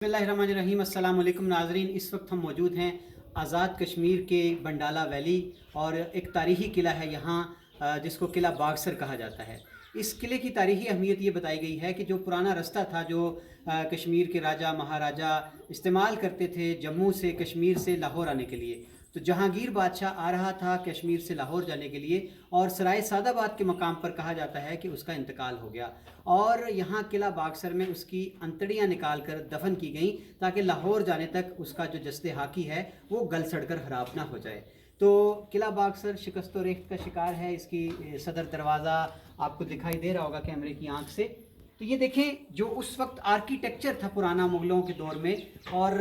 बिस्मिल्लाहिर्रहमानिर्रहीम। अस्सलाम वालेकुम नाज़रीन। इस वक्त हम मौजूद हैं आज़ाद कश्मीर के बंडाला वैली और एक तारीख़ी किला है यहाँ जिसको किला बागसर कहा जाता है। इस किले की तारीख़ी अहमियत ये बताई गई है कि जो पुराना रास्ता था जो कश्मीर के राजा महाराजा इस्तेमाल करते थे जम्मू से कश्मीर से लाहौर आने के लिए, तो जहांगीर बादशाह आ रहा था कश्मीर से लाहौर जाने के लिए और सराय सादाबाद के मकाम पर कहा जाता है कि उसका इंतकाल हो गया और यहाँ किला बागसर में उसकी अंतड़ियाँ निकाल कर दफन की गई ताकि लाहौर जाने तक उसका जो जस्ते हाकी है वो गल सड़ कर ख़राब ना हो जाए। तो किला बागसर शिकस्त व रेख्त का शिकार है। इसकी सदर दरवाज़ा आपको दिखाई दे रहा होगा कैमरे की आंख से। तो ये देखें जो उस वक्त आर्किटेक्चर था पुराना मुग़लों के दौर में और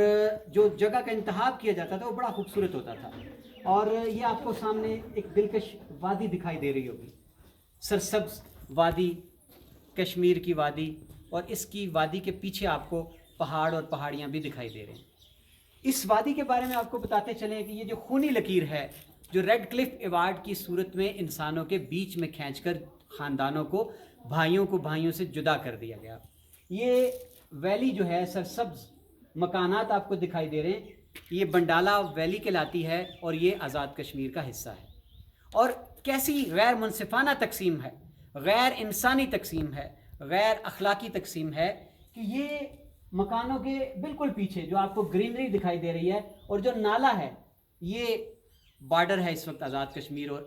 जो जगह का इंतखाब किया जाता था वो बड़ा खूबसूरत होता था। और ये आपको सामने एक दिलकश वादी दिखाई दे रही होगी, सरसब्ज वादी, कश्मीर की वादी, और इसकी वादी के पीछे आपको पहाड़ और पहाड़ियाँ भी दिखाई दे रहे हैं। इस वादी के बारे में आपको बताते चलें कि ये जो खूनी लकीर है जो रेड क्लिफ एवार्ड की सूरत में इंसानों के बीच में खींचकर ख़ानदानों को भाइयों से जुदा कर दिया गया। ये वैली जो है सरसब्ज मकानात आपको दिखाई दे रहे हैं, ये बंडाला वैली कहलाती है और ये आज़ाद कश्मीर का हिस्सा है। और कैसी गैर मुनसिफाना तकसीम है, गैर इंसानी तकसीम है, गैर अखलाकी तकसीम है कि ये मकानों के बिल्कुल पीछे जो आपको ग्रीनरी दिखाई दे रही है और जो नाला है ये बॉर्डर है इस वक्त आज़ाद कश्मीर और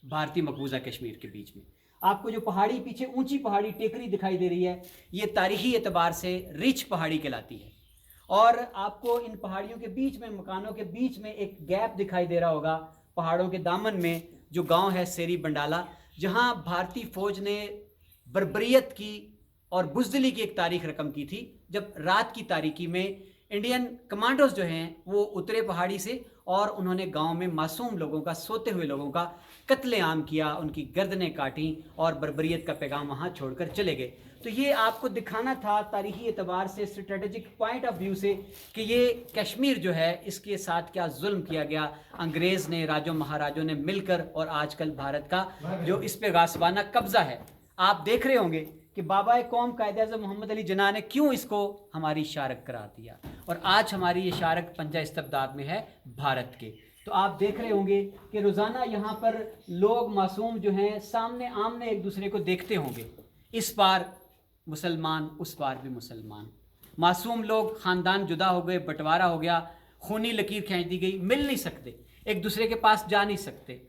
भारतीय मकबूजा कश्मीर के बीच में। आपको जो पहाड़ी पीछे ऊंची पहाड़ी टेकरी दिखाई दे रही है ये तारीखी एतबार से रिच पहाड़ी कहलाती है। और आपको इन पहाड़ियों के बीच में मकानों के बीच में एक गैप दिखाई दे रहा होगा पहाड़ों के दामन में, जो गांव है सेरी बंडाला, जहां भारतीय फ़ौज ने बर्बरियत की और बुज़दिली की एक तारीख रकम की थी जब रात की तारीकी में इंडियन कमांडोज जो हैं वो उतरे पहाड़ी से और उन्होंने गांव में मासूम लोगों का, सोते हुए लोगों का कत्लेआम किया, उनकी गर्दनें काटी और बर्बरियत का पैगाम वहाँ छोड़कर चले गए। तो ये आपको दिखाना था तारीखी एतबार से, स्ट्रेटेजिक पॉइंट ऑफ व्यू से कि ये कश्मीर जो है इसके साथ क्या जुल्म किया गया अंग्रेज़ ने, राजों महाराजों ने मिलकर, और आजकल भारत का जो इस पे गासबाना कब्ज़ा है। आप देख रहे होंगे कि बाबा कौम कायद-ए-आज़म मोहम्मद अली जिन्ना ने क्यों इसको हमारी शारक करार दिया और आज हमारी ये शारक पंजा इस्तबदाद में है भारत के। तो आप देख रहे होंगे कि रोज़ाना यहाँ पर लोग मासूम जो हैं सामने आमने एक दूसरे को देखते होंगे, इस पार मुसलमान उस पार भी मुसलमान, मासूम लोग, ख़ानदान जुदा हो गए, बंटवारा हो गया, खूनी लकीर खींच दी गई, मिल नहीं सकते, एक दूसरे के पास जा नहीं सकते,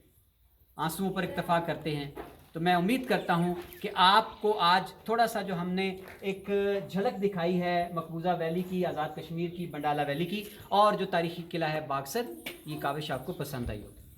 आंसुओं पर इक्तफा करते हैं। तो मैं उम्मीद करता हूं कि आपको आज थोड़ा सा जो हमने एक झलक दिखाई है मकबूजा वैली की, आज़ाद कश्मीर की, बंडाला वैली की, और जो तारीखी किला है बागसर, ये काविश आपको पसंद आई होगी।